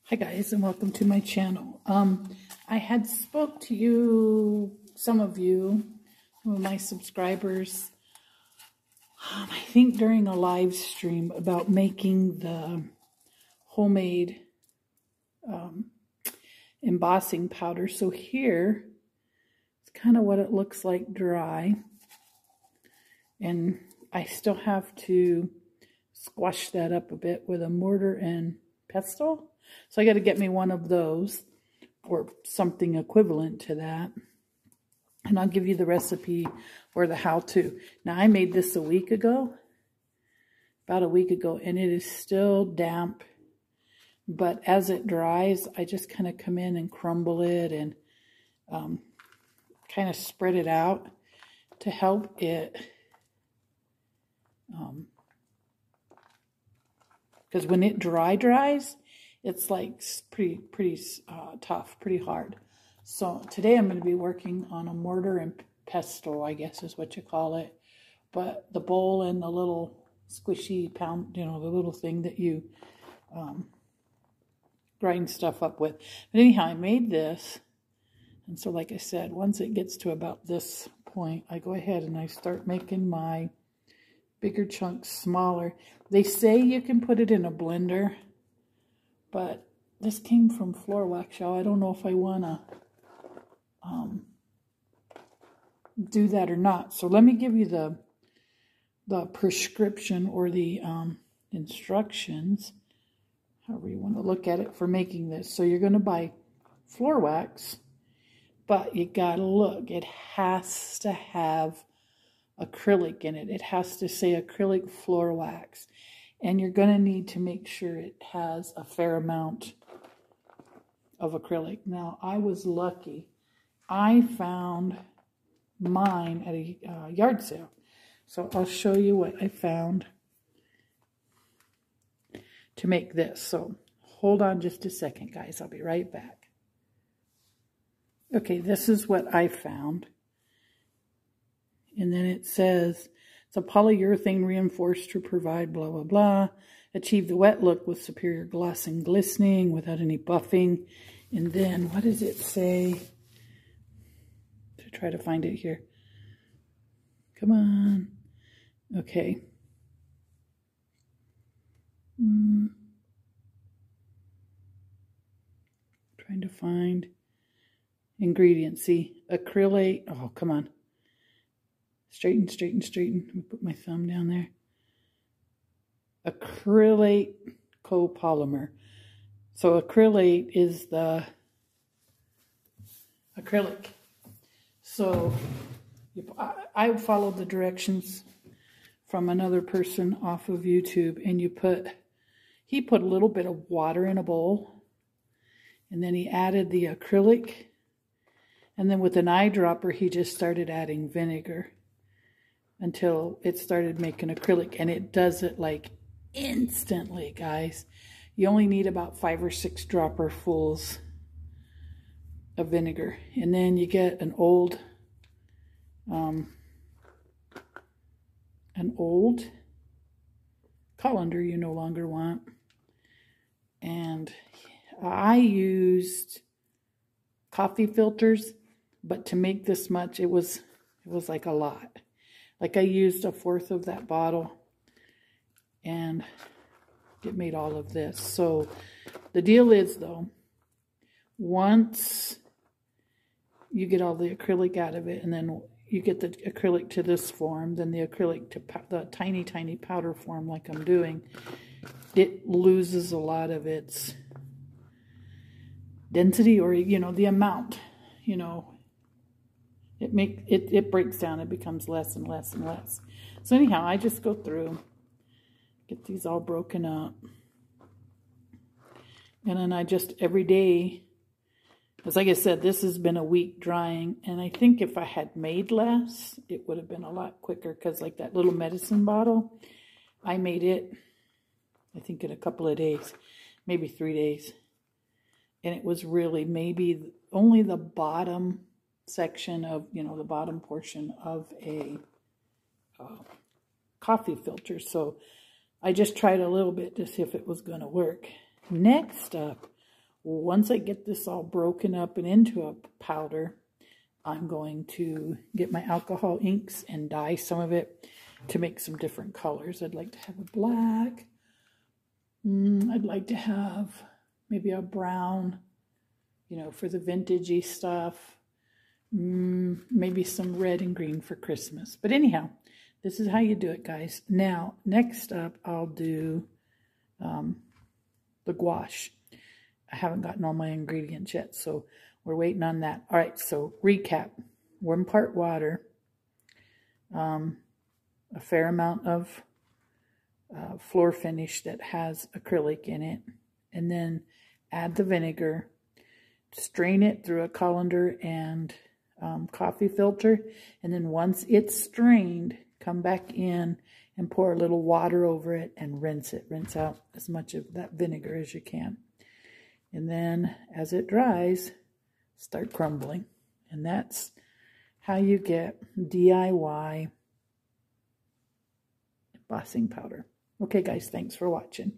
Hi guys, and welcome to my channel. I had spoke to you, some of my subscribers, I think during a live stream about making the homemade embossing powder. So here, it's kind of what it looks like dry. And I still have to squash that up a bit with a mortar and pestle. So I got to get me one of those or something equivalent to that. And I'll give you the recipe or the how-to. Now, I made this about a week ago, and it is still damp. But as it dries, I just kind of come in and crumble it and kind of spread it out to help it. Because when it dries, it's like pretty tough, pretty hard. So today I'm going to be working on a mortar and pestle, I guess is what you call it. But the bowl and the little squishy pound, the little thing that you grind stuff up with. But anyhow, I made this. And so like I said, once it gets to about this point, I go ahead and I start making my bigger chunks smaller. They say you can put it in a blender, but this came from floor wax, y'all. I don't know if I want to do that or not. So let me give you the prescription or the instructions, however you want to look at it, for making this. So you're going to buy floor wax, but you got to look. It has to have acrylic in it. It has to say acrylic floor wax. And you're going to need to make sure it has a fair amount of acrylic. Now, I was lucky. I found mine at a yard sale. So I'll show you what I found to make this. So hold on just a second, guys. I'll be right back. Okay, this is what I found. And then it says, it's a polyurethane reinforced to provide blah, blah, blah. Achieve the wet look with superior gloss and glistening without any buffing. And then, what does it say? To try to find it here. Come on. Okay. Trying to find ingredients. See, acrylic. Oh, come on. Straighten. Let me put my thumb down there. Acrylate copolymer. So acrylate is the acrylic. So I followed the directions from another person off of YouTube, and he put a little bit of water in a bowl, and then he added the acrylic, and then with an eyedropper he just started adding vinegar until it started making acrylic, and it does it like instantly, guys. You only need about 5 or 6 dropperfuls of vinegar, and then you get an old colander you no longer want. And I used coffee filters, but to make this much, it was like a lot. Like I used 1/4 of that bottle, and it made all of this. So the deal is, though, once you get all the acrylic out of it, and then you get the acrylic to this form, then the acrylic to the tiny, tiny powder form like I'm doing, it loses a lot of its density, or, the amount, it breaks down. It becomes less and less and less. So anyhow, I just go through, get these all broken up. And then I just, every day, because like I said, this has been a week drying. And I think if I had made less, it would have been a lot quicker. Because like that little medicine bottle, I made it, I think, in a couple of days, maybe 3 days. And it was really maybe only the bottom section of, the bottom portion of a coffee filter. So I just tried a little bit to see if it was going to work. Next up Once I get this all broken up and into a powder, I'm going to get my alcohol inks and dye some of it to make some different colors. I'd like to have a black. I'd like to have maybe a brown, you know, for the vintagey stuff. Maybe some red and green for Christmas. But anyhow, this is how you do it, guys. Now, next up, I'll do the gouache. I haven't gotten all my ingredients yet, so we're waiting on that. All right, so recap. 1 part water, a fair amount of floor finish that has acrylic in it, and then add the vinegar, strain it through a colander and coffee filter, and then once it's strained, come back in and pour a little water over it and rinse it. Rinse out as much of that vinegar as you can. And then as it dries, start crumbling. And that's how you get DIY embossing powder. Okay, guys, thanks for watching.